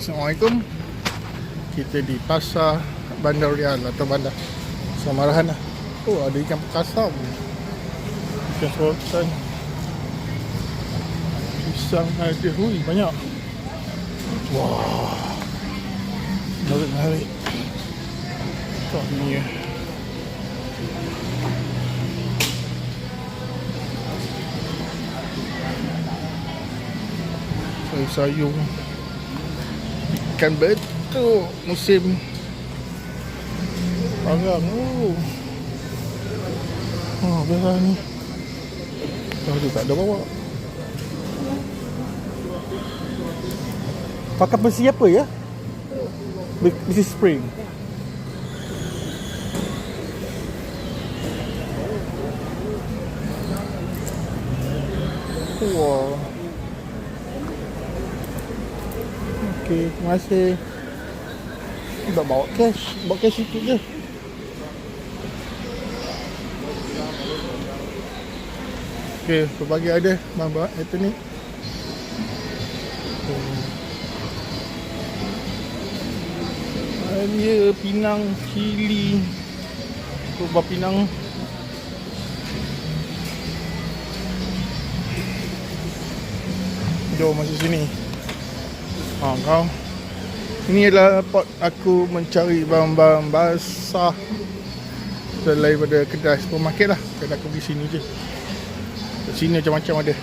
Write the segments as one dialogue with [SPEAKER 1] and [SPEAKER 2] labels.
[SPEAKER 1] Assalamualaikum. Kita di pasar Bandar Rial atau Bandar Samarahan lah. Oh, ada ikan kasam, ikan sultan, pisang ada. Hui, banyak. Wah, menarik. Tak ni ya. Sayur ikan betuk musim parang. Biasa ni. Dia tak ada bawa. Pakai besi apa ya? Besi spring. Wow. Okey, terima kasih. Kita bawa cash sikit je. Okey, pelbagai ada bang itu ni. Dia pinang cili. Kubah pinang. Jom masuk sini. Kau. Ini adalah pot aku mencari barang-barang basah selain daripada kedai supermarket lah. Kedai aku pergi sini je. Kat sini macam-macam ada.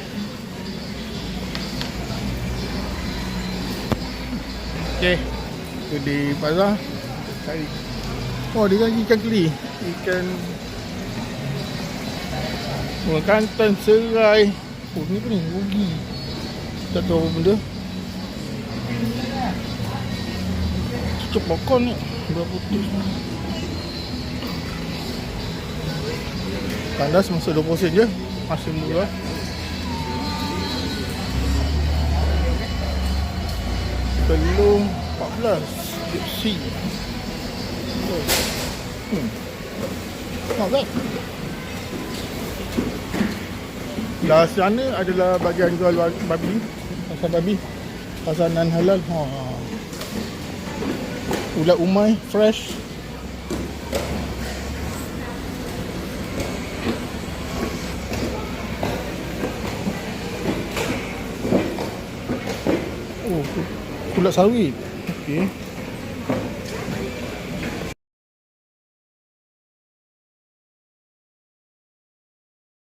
[SPEAKER 1] Okey. Itu di pasar. Cari. Oh, dia lagi ikan keli. Ikan kantan, serai. Oh, ni apa ni? Rugi. Tak tahu apa benda. Cucuk bokon ni. Berapa putih. Tandas masuk 20 sen je. Masih murah. Telur 14. Gypsy. Not bad. Belah sana adalah bahagian jual babi. Pasar babi. Pasar non halal. Ulat umai fresh. Oh, ulat sawit. Okey.